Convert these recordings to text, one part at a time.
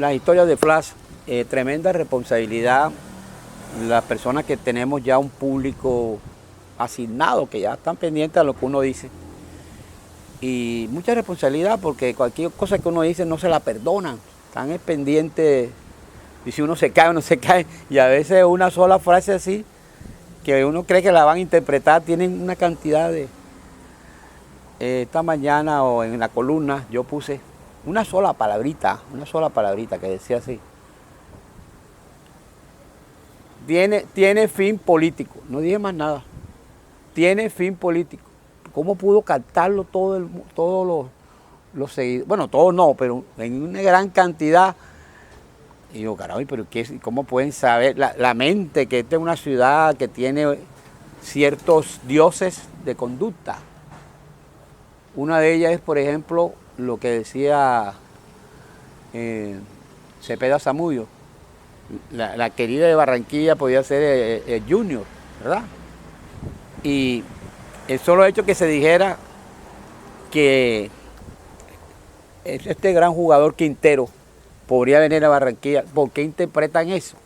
las historias de Flash, tremenda responsabilidad. Las personas que tenemos ya un público asignado, que ya están pendientes a lo que uno dice. Y mucha responsabilidad porque cualquier cosa que uno dice no se la perdonan. Están pendientes y si uno se cae, uno se cae. Y a veces una sola frase así, que uno cree que la van a interpretar, tienen una cantidad de... esta mañana o en la columna yo puse una sola palabrita que decía así. Tiene fin político, no dije más nada. Tiene fin político. ¿Cómo pudo captarlo todos los seguidores? Bueno, todos no, pero en una gran cantidad. Y digo, caray, pero ¿cómo pueden saber? La mente, que esta es una ciudad que tiene ciertos dioses de conducta. Una de ellas es, por ejemplo, lo que decía Cepeda Zamudio. La querida de Barranquilla podía ser el Junior, ¿verdad? Y el solo hecho que se dijera que este gran jugador Quintero podría venir a Barranquilla, ¿por qué interpretan eso?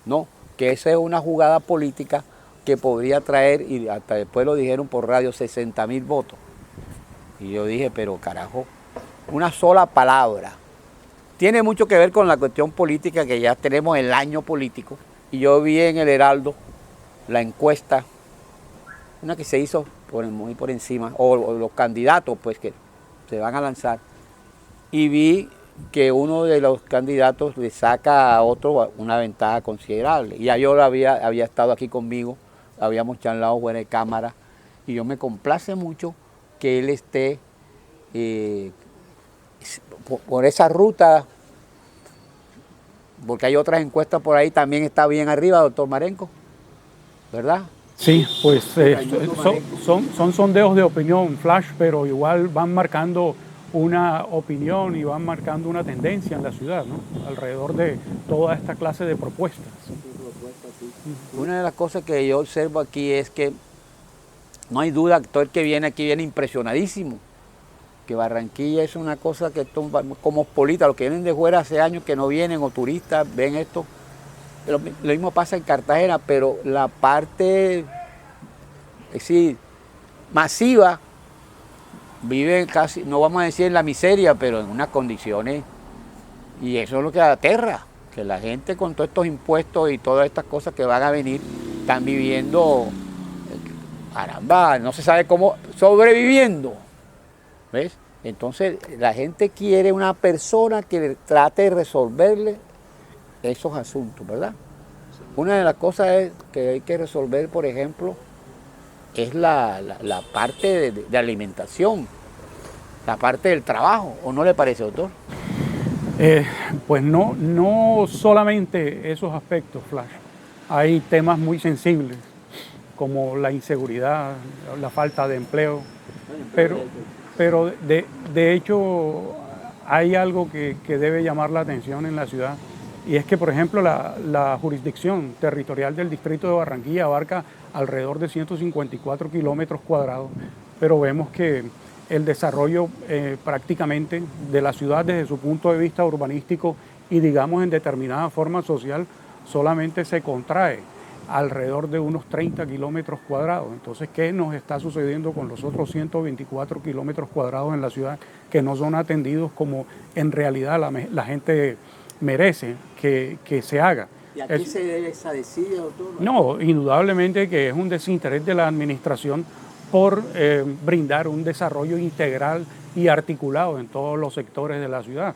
No, que esa es una jugada política que podría traer, y hasta después lo dijeron por radio, 60.000 votos. Y yo dije, pero carajo, una sola palabra. Tiene mucho que ver con la cuestión política, que ya tenemos el año político. Y yo vi en el Heraldo la encuesta, una que se hizo muy por encima, o los candidatos pues que se van a lanzar. Y vi que uno de los candidatos le saca a otro una ventaja considerable. Y ya yo había estado aquí conmigo, habíamos charlado fuera de cámara, y yo me complace mucho que él esté por esa ruta, porque hay otras encuestas por ahí, también está bien arriba, doctor Marenco, ¿verdad? Sí, pues son sondeos de opinión, Flash, pero igual van marcando una opinión y van marcando una tendencia en la ciudad, ¿no? Alrededor de toda esta clase de propuestas. Una de las cosas que yo observo aquí es que no hay duda que todo el que viene aquí viene impresionadísimo, que Barranquilla es una cosa que como politas, los que vienen de fuera hace años que no vienen, o turistas, ven esto. Lo mismo pasa en Cartagena, pero la parte masiva vive casi, no vamos a decir en la miseria, pero en unas condiciones, y eso es lo que aterra, que la gente con todos estos impuestos y todas estas cosas que van a venir, están viviendo, caramba, no se sabe cómo, sobreviviendo, ¿ves? Entonces la gente quiere una persona que trate de resolverle esos asuntos, ¿verdad? Una de las cosas que hay que resolver, por ejemplo, es la parte de alimentación, la parte del trabajo, ¿o no le parece, doctor? Pues no solamente esos aspectos, Flash. Hay temas muy sensibles, como la inseguridad, la falta de empleo, pero de hecho hay algo que debe llamar la atención en la ciudad, y es que, por ejemplo, la jurisdicción territorial del distrito de Barranquilla abarca alrededor de 154 kilómetros cuadrados, pero vemos que el desarrollo prácticamente de la ciudad desde su punto de vista urbanístico y, digamos, en determinada forma social, solamente se contrae alrededor de unos 30 kilómetros cuadrados. Entonces, ¿qué nos está sucediendo con los otros 124 kilómetros cuadrados en la ciudad que no son atendidos como en realidad la gente merece que se haga? ¿Y a qué se debe esa desidia, doctor? No, indudablemente que es un desinterés de la administración por brindar un desarrollo integral y articulado en todos los sectores de la ciudad.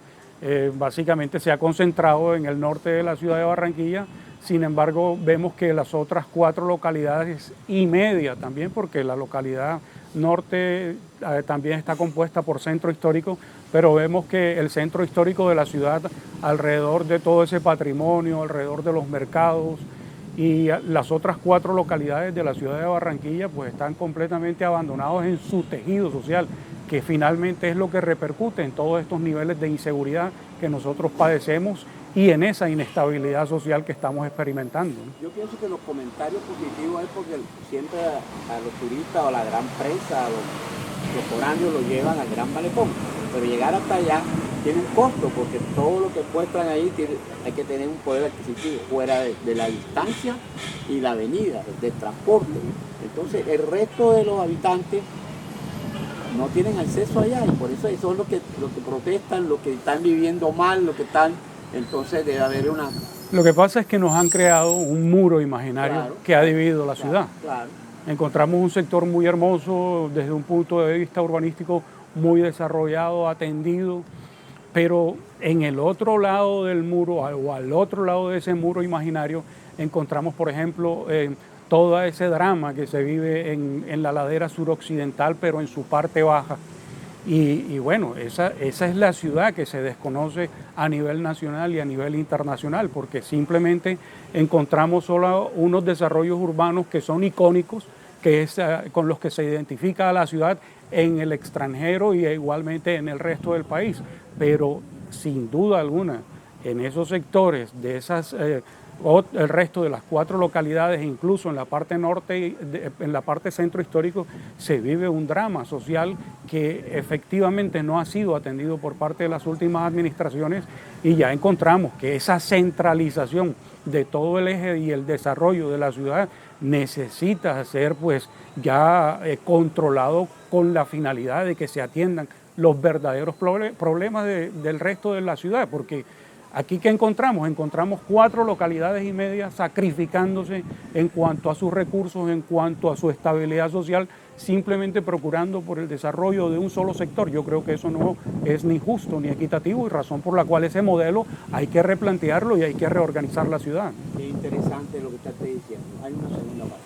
Básicamente se ha concentrado en el norte de la ciudad de Barranquilla. Sin embargo, vemos que las otras 4 localidades y media también, porque la localidad norte también está compuesta por centro histórico, pero vemos que el centro histórico de la ciudad, alrededor de todo ese patrimonio, alrededor de los mercados, y las otras 4 localidades de la ciudad de Barranquilla pues están completamente abandonados en su tejido social, que finalmente es lo que repercute en todos estos niveles de inseguridad que nosotros padecemos y en esa inestabilidad social que estamos experimentando, ¿no? Yo pienso que los comentarios positivos es porque siempre a los turistas o a la gran prensa, los foráneos lo llevan al Gran Malecón, pero llegar hasta allá tiene un costo, porque todo lo que muestran ahí hay que tener un poder adquisitivo fuera de la distancia y la avenida, del transporte. Entonces el resto de los habitantes no tienen acceso allá y por eso son los que protestan, los que están viviendo mal, los que están, entonces debe haber una... Lo que pasa es que nos han creado un muro imaginario, claro, que ha dividido la ciudad. Claro. Encontramos un sector muy hermoso desde un punto de vista urbanístico, muy desarrollado, atendido, pero en el otro lado del muro o al otro lado de ese muro imaginario encontramos, por ejemplo, todo ese drama que se vive en la ladera suroccidental, pero en su parte baja. Y bueno, esa es la ciudad que se desconoce a nivel nacional y a nivel internacional, porque simplemente encontramos solo unos desarrollos urbanos que son icónicos, que es con los que se identifica a la ciudad en el extranjero y igualmente en el resto del país. Pero sin duda alguna, en esos sectores de esas... el resto de las 4 localidades, incluso en la parte norte, en la parte centro histórico, se vive un drama social que efectivamente no ha sido atendido por parte de las últimas administraciones y ya encontramos que esa centralización de todo el eje y el desarrollo de la ciudad necesita ser pues ya controlado con la finalidad de que se atiendan los verdaderos problemas del resto de la ciudad, porque aquí ¿qué encontramos? Encontramos 4 localidades y media sacrificándose en cuanto a sus recursos, en cuanto a su estabilidad social, simplemente procurando por el desarrollo de un solo sector. Yo creo que eso no es ni justo ni equitativo y razón por la cual ese modelo hay que replantearlo y hay que reorganizar la ciudad. Qué interesante lo que estás diciendo. Hay una segunda parte.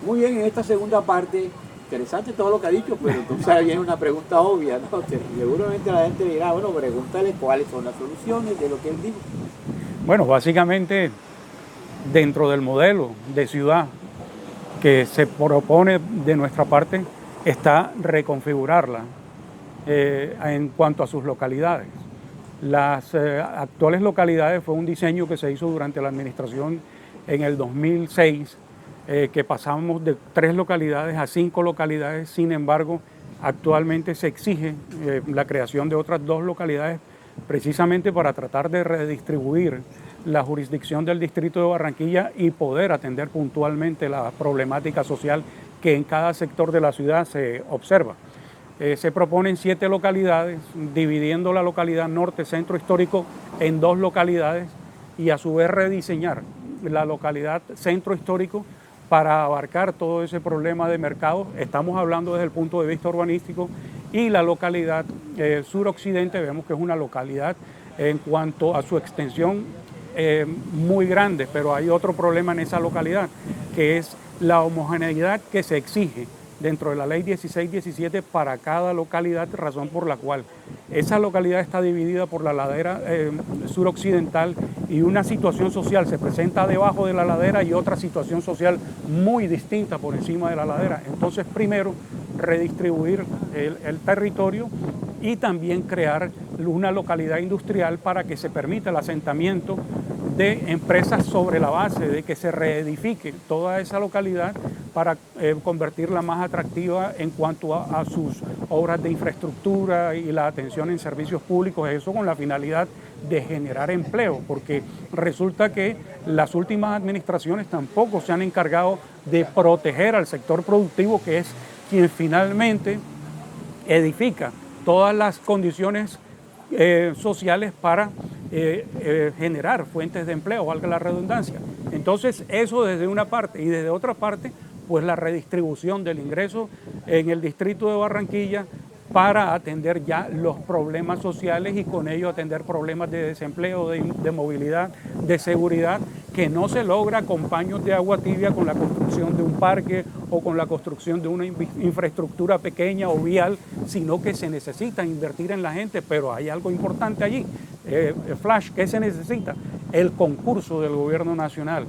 Muy bien, en esta segunda parte... Interesante todo lo que ha dicho, pero entonces viene una pregunta obvia, ¿no? Seguramente la gente dirá, bueno, pregúntale cuáles son las soluciones de lo que él dijo. Bueno, básicamente dentro del modelo de ciudad que se propone de nuestra parte está reconfigurarla en cuanto a sus localidades. Las actuales localidades fue un diseño que se hizo durante la administración en el 2006, que pasamos de 3 localidades a 5 localidades. Sin embargo, actualmente se exige la creación de otras 2 localidades precisamente para tratar de redistribuir la jurisdicción del distrito de Barranquilla y poder atender puntualmente la problemática social que en cada sector de la ciudad se observa. Se proponen 7 localidades, dividiendo la localidad norte, centro histórico, en 2 localidades y a su vez rediseñar la localidad centro histórico para abarcar todo ese problema de mercado. Estamos hablando desde el punto de vista urbanístico, y la localidad suroccidente vemos que es una localidad en cuanto a su extensión muy grande, pero hay otro problema en esa localidad, que es la homogeneidad que se exige dentro de la ley 1617 para cada localidad, razón por la cual esa localidad está dividida por la ladera suroccidental y una situación social se presenta debajo de la ladera y otra situación social muy distinta por encima de la ladera. Entonces, primero, redistribuir el territorio y también crear una localidad industrial para que se permita el asentamiento de empresas sobre la base de que se reedifique toda esa localidad para convertirla más atractiva en cuanto a sus obras de infraestructura y la atención en servicios públicos, eso con la finalidad de generar empleo, porque resulta que las últimas administraciones tampoco se han encargado de proteger al sector productivo, que es quien finalmente edifica todas las condiciones sociales para generar fuentes de empleo, valga la redundancia. Entonces, eso desde una parte, y desde otra parte, pues la redistribución del ingreso en el distrito de Barranquilla para atender ya los problemas sociales y con ello atender problemas de desempleo, de movilidad, de seguridad, que no se logra con paños de agua tibia, con la construcción de un parque o con la construcción de una infraestructura pequeña o vial, sino que se necesita invertir en la gente. Pero hay algo importante allí, Flash, ¿qué se necesita? El concurso del gobierno nacional.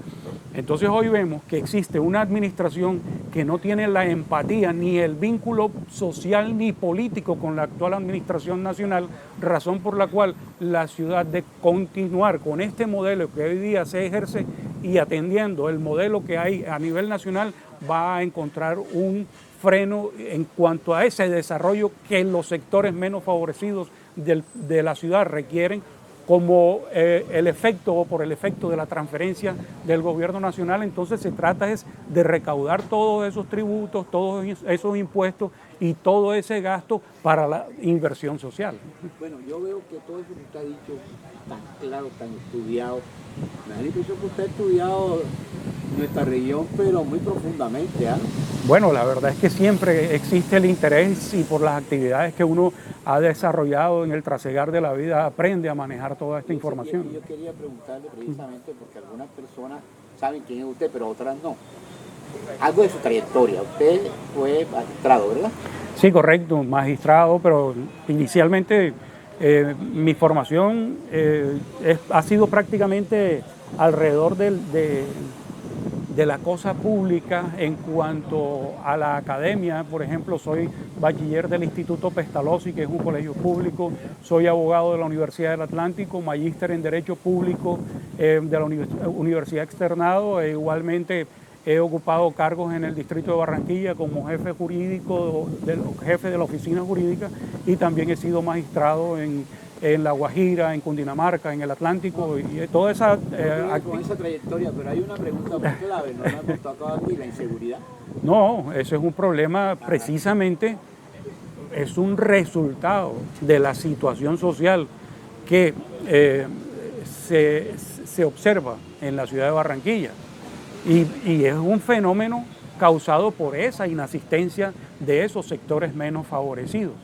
Entonces hoy vemos que existe una administración que no tiene la empatía ni el vínculo social ni político con la actual administración nacional, razón por la cual la ciudad, de continuar con este modelo que hoy día se ejerce y atendiendo el modelo que hay a nivel nacional, va a encontrar un freno en cuanto a ese desarrollo que los sectores menos favorecidos de la ciudad requieren, como el efecto o por el efecto de la transferencia del gobierno nacional. Entonces se trata es de recaudar todos esos tributos, todos esos impuestos y todo ese gasto para la inversión social. Bueno, yo veo que todo eso que usted ha dicho tan claro, tan estudiado. Me da la impresión que usted ha estudiado nuestra región, pero muy profundamente, ¿ah? Bueno, la verdad es que siempre existe el interés y por las actividades que uno ha desarrollado en el trasegar de la vida aprende a manejar toda esta información. Yo quería preguntarle precisamente porque algunas personas saben quién es usted, pero otras no. Algo de su trayectoria. Usted fue magistrado, ¿verdad? Sí, correcto, magistrado, pero inicialmente mi formación ha sido prácticamente alrededor de la cosa pública. En cuanto a la academia, por ejemplo, soy bachiller del Instituto Pestalozzi, que es un colegio público, soy abogado de la Universidad del Atlántico, magíster en Derecho Público de la Universidad Externado, e igualmente he ocupado cargos en el Distrito de Barranquilla como jefe jurídico, jefe de la oficina jurídica, y también he sido magistrado en La Guajira, en Cundinamarca, en el Atlántico, y toda esa... con esa trayectoria, pero hay una pregunta muy clave, ¿no? Me ha tocado aquí, la inseguridad. No, ese es un problema precisamente, es un resultado de la situación social que se observa en la ciudad de Barranquilla. Y es un fenómeno causado por esa inasistencia de esos sectores menos favorecidos.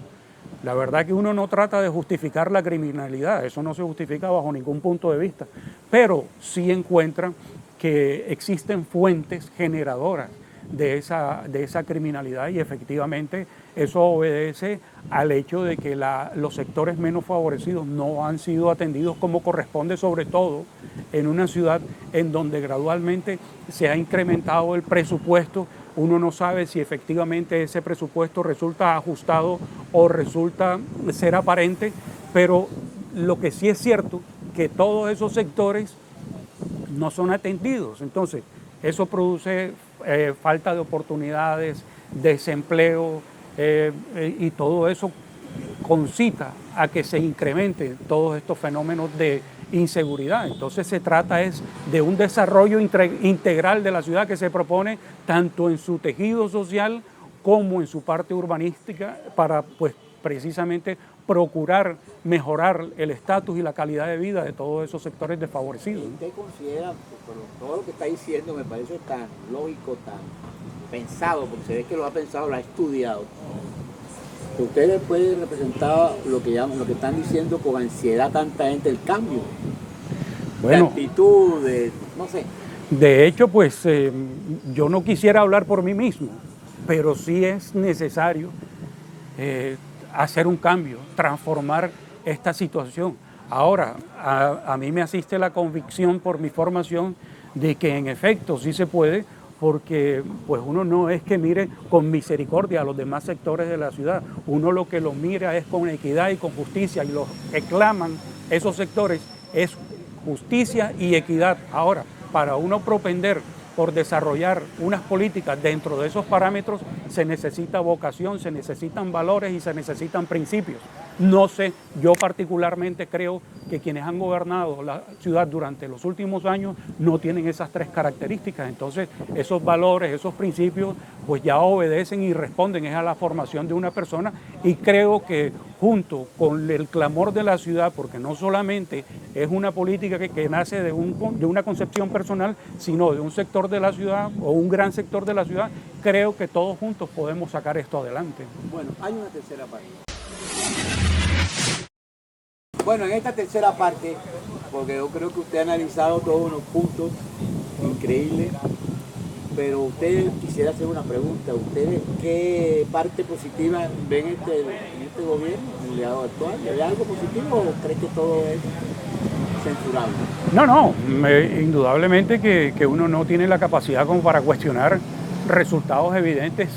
La verdad que uno no trata de justificar la criminalidad, eso no se justifica bajo ningún punto de vista, pero sí encuentra que existen fuentes generadoras de esa criminalidad, y efectivamente eso obedece al hecho de que los sectores menos favorecidos no han sido atendidos como corresponde, sobre todo en una ciudad en donde gradualmente se ha incrementado el presupuesto. Uno no sabe si efectivamente ese presupuesto resulta ajustado o resulta ser aparente, pero lo que sí es cierto que todos esos sectores no son atendidos. Entonces, eso produce falta de oportunidades, desempleo, y todo eso concita a que se incrementen todos estos fenómenos de inseguridad. Entonces se trata es de un desarrollo integral de la ciudad que se propone tanto en su tejido social como en su parte urbanística para, pues, precisamente procurar mejorar el estatus y la calidad de vida de todos esos sectores desfavorecidos. ¿Usted considera, todo lo que está diciendo me parece tan lógico, tan pensado, porque se ve que lo ha pensado, lo ha estudiado, que ustedes pueden representar lo que están diciendo con ansiedad tanta gente, el cambio, bueno, de actitud, no sé? De hecho, pues yo no quisiera hablar por mí mismo, pero sí es necesario hacer un cambio, transformar esta situación. Ahora, a mí me asiste la convicción por mi formación de que en efecto sí se puede, porque pues uno no es que mire con misericordia a los demás sectores de la ciudad, uno lo que los mira es con equidad y con justicia, y lo que claman esos sectores es justicia y equidad. Ahora, para uno propender por desarrollar unas políticas dentro de esos parámetros, se necesita vocación, se necesitan valores y se necesitan principios. No sé, yo particularmente creo que quienes han gobernado la ciudad durante los últimos años no tienen esas tres características. Entonces, esos valores, esos principios, pues ya obedecen y responden a la formación de una persona, y creo que junto con el clamor de la ciudad, porque no solamente es una política que nace de una concepción personal, sino de un sector de la ciudad o un gran sector de la ciudad, creo que todos juntos podemos sacar esto adelante. Bueno, hay una tercera parte. Bueno, en esta tercera parte, porque yo creo que usted ha analizado todos unos puntos increíbles, pero usted quisiera hacer una pregunta. ¿Ustedes qué parte positiva ven en este gobierno, en el lado actual? ¿Hay algo positivo o cree que todo es censurable? No, indudablemente que uno no tiene la capacidad como para cuestionar resultados evidentes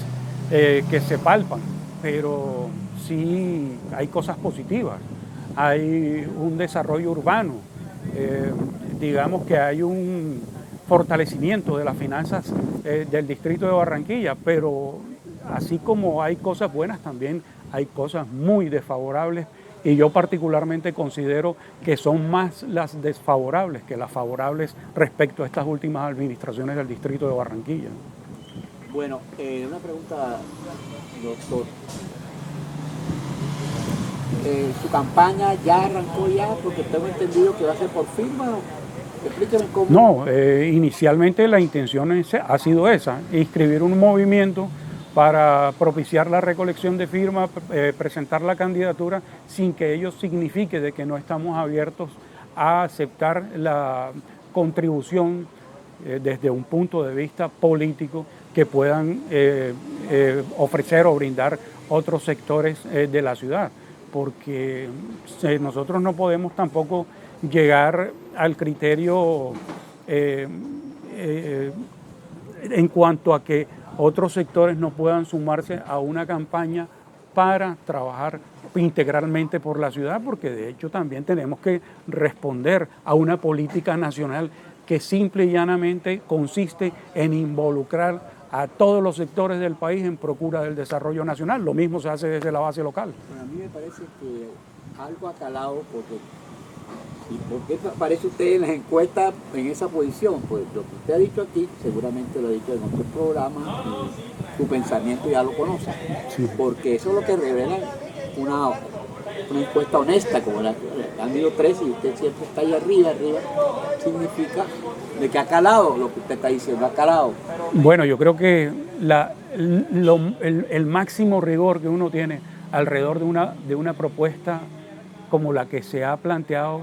que se palpan, pero sí hay cosas positivas. Hay un desarrollo urbano, digamos que hay un fortalecimiento de las finanzas del distrito de Barranquilla, pero así como hay cosas buenas, también hay cosas muy desfavorables, y yo particularmente considero que son más las desfavorables que las favorables respecto a estas últimas administraciones del distrito de Barranquilla. Bueno, una pregunta, doctor. ¿Su campaña ya arrancó ya? Porque tengo entendido que va a ser por firma. Explíqueme cómo. No, inicialmente la intención ha sido esa, inscribir un movimiento para propiciar la recolección de firmas, presentar la candidatura sin que ello signifique de que no estamos abiertos a aceptar la contribución desde un punto de vista político que puedan ofrecer o brindar otros sectores de la ciudad, porque nosotros no podemos tampoco llegar al criterio en cuanto a que otros sectores no puedan sumarse a una campaña para trabajar integralmente por la ciudad, porque de hecho también tenemos que responder a una política nacional que simple y llanamente consiste en involucrar a todos los sectores del país en procura del desarrollo nacional. Lo mismo se hace desde la base local. Bueno, a mí me parece que algo ha calado, porque ¿y por qué aparece usted en las encuestas en esa posición? Pues lo que usted ha dicho aquí, seguramente lo ha dicho en otros programas, y su pensamiento ya lo conoce. Sí. Porque eso es lo que revela una encuesta honesta, como la han ido 3 y usted siempre está ahí arriba, significa de que ha calado lo que usted está diciendo, ha calado. Bueno, yo creo que el máximo rigor que uno tiene alrededor de una propuesta como la que se ha planteado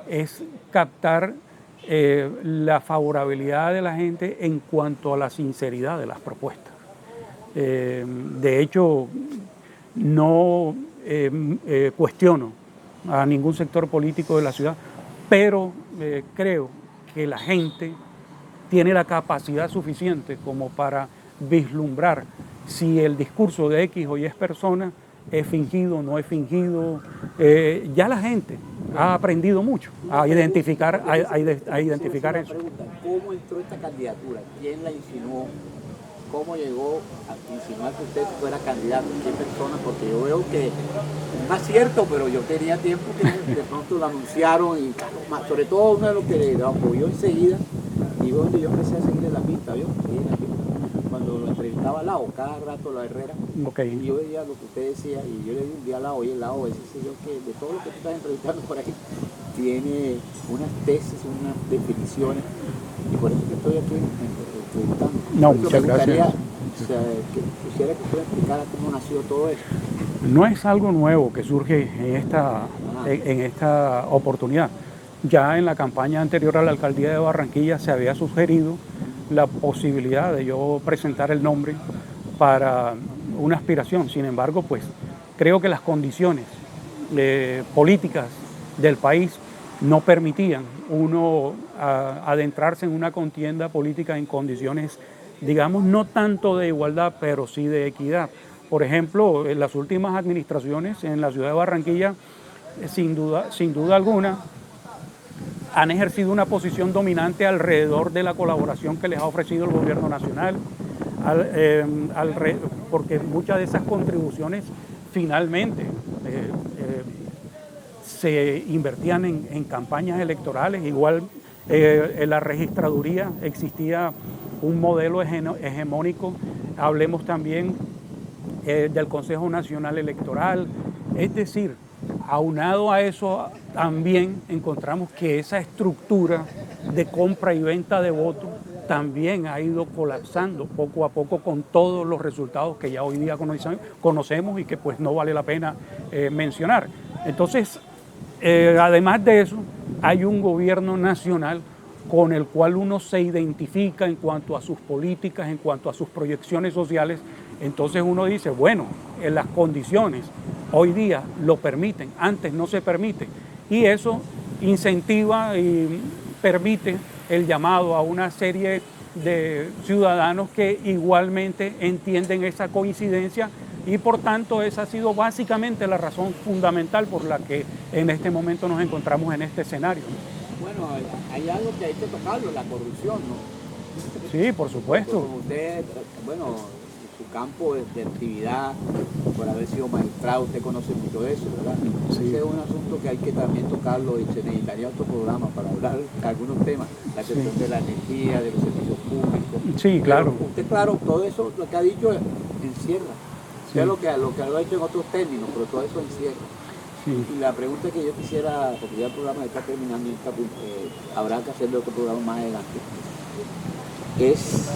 es captar la favorabilidad de la gente en cuanto a la sinceridad de las propuestas. De hecho, no cuestiono a ningún sector político de la ciudad, pero creo que la gente tiene la capacidad suficiente como para vislumbrar si el discurso de X o Y persona es fingido, no es fingido. Ya la gente ha aprendido mucho a identificar, a identificar eso. ¿Cómo entró esta candidatura? ¿Quién la insinuó? ¿Cómo llegó a insinuar que usted fuera candidato? ¿Qué persona? Porque yo veo que no es cierto, pero yo tenía tiempo que de pronto lo anunciaron, y sobre todo uno de los que lo apoyó enseguida, y donde yo empecé a seguirle la pista, ¿vio? Cuando lo entrevistaba a Lao, cada rato la Herrera, Okay. y yo veía lo que usted decía, y yo le di un día a Lao, oye, Lao, ese señor que de todo lo que tú estás entrevistando por ahí, tiene unas tesis, unas definiciones, y por eso que estoy aquí entrevistando. No, muchas gracias. O sea, que quisiera que usted explicara cómo nació todo eso. No es algo nuevo que surge en esta oportunidad. Ya en la campaña anterior a la alcaldía de Barranquilla se había sugerido la posibilidad de yo presentar el nombre para una aspiración. Sin embargo, pues creo que las condiciones políticas del país no permitían uno adentrarse en una contienda política en condiciones, digamos, no tanto de igualdad, pero sí de equidad. Por ejemplo, en las últimas administraciones en la ciudad de Barranquilla, sin duda alguna, han ejercido una posición dominante alrededor de la colaboración que les ha ofrecido el gobierno nacional, porque muchas de esas contribuciones finalmente se invertían en campañas electorales. Igual en la registraduría existía un modelo hegemónico. Hablemos también del Consejo Nacional Electoral. Es decir, aunado a eso, también encontramos que esa estructura de compra y venta de votos también ha ido colapsando poco a poco, con todos los resultados que ya hoy día conocemos y que pues no vale la pena mencionar. Entonces, además de eso, hay un gobierno nacional con el cual uno se identifica en cuanto a sus políticas, en cuanto a sus proyecciones sociales. Entonces uno dice, bueno, en las condiciones hoy día lo permiten, antes no se permite, y eso incentiva y permite el llamado a una serie de ciudadanos que igualmente entienden esa coincidencia, y por tanto esa ha sido básicamente la razón fundamental por la que en este momento nos encontramos en este escenario. Bueno, hay algo que hay que tocarlo, la corrupción, ¿no? Sí, por supuesto. Como usted, bueno, su campo de actividad, por haber sido magistrado, usted conoce mucho de eso, ¿verdad? Sí. Ese es un asunto que hay que también tocarlo y se necesitaría otro programa para hablar de algunos temas, la cuestión de la energía, de los servicios públicos. Sí, claro. Pero usted, claro, todo eso, lo que ha dicho, encierra. Sí. Usted lo que lo ha hecho en otros términos, pero todo eso encierra. Sí. Y la pregunta que yo quisiera, porque ya el programa está terminando y habrá que hacerle otro programa más adelante, es,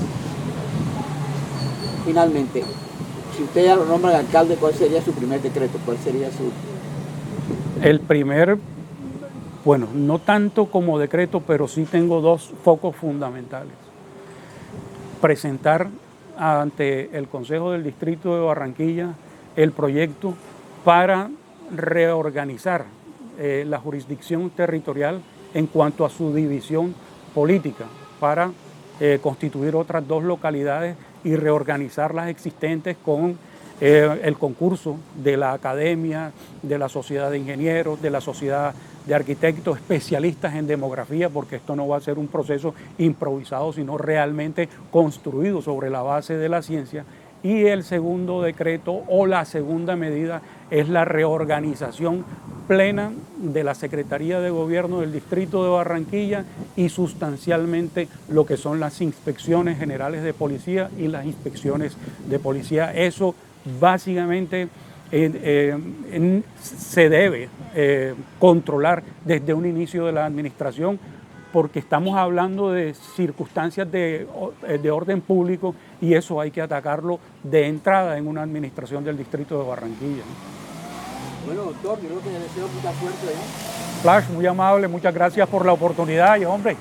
finalmente, si usted ya lo nombra alcalde, ¿cuál sería su primer decreto? ¿Cuál sería su...? El primer, bueno, no tanto como decreto, pero sí tengo dos focos fundamentales. Presentar ante el Consejo del Distrito de Barranquilla el proyecto para reorganizar la jurisdicción territorial en cuanto a su división política, para constituir otras dos localidades y reorganizar las existentes con el concurso de la academia, de la sociedad de ingenieros, de la sociedad de arquitectos, especialistas en demografía, porque esto no va a ser un proceso improvisado, sino realmente construido sobre la base de la ciencia. Y el segundo decreto o la segunda medida es la reorganización plena de la Secretaría de Gobierno del Distrito de Barranquilla y sustancialmente lo que son las inspecciones generales de policía y las inspecciones de policía. Eso básicamente se debe controlar desde un inicio de la administración, porque estamos hablando de circunstancias de orden público y eso hay que atacarlo de entrada en una administración del Distrito de Barranquilla. Bueno, doctor, yo creo que le deseo mucha suerte, ¿no? Flash, muy amable, muchas gracias por la oportunidad y hombre,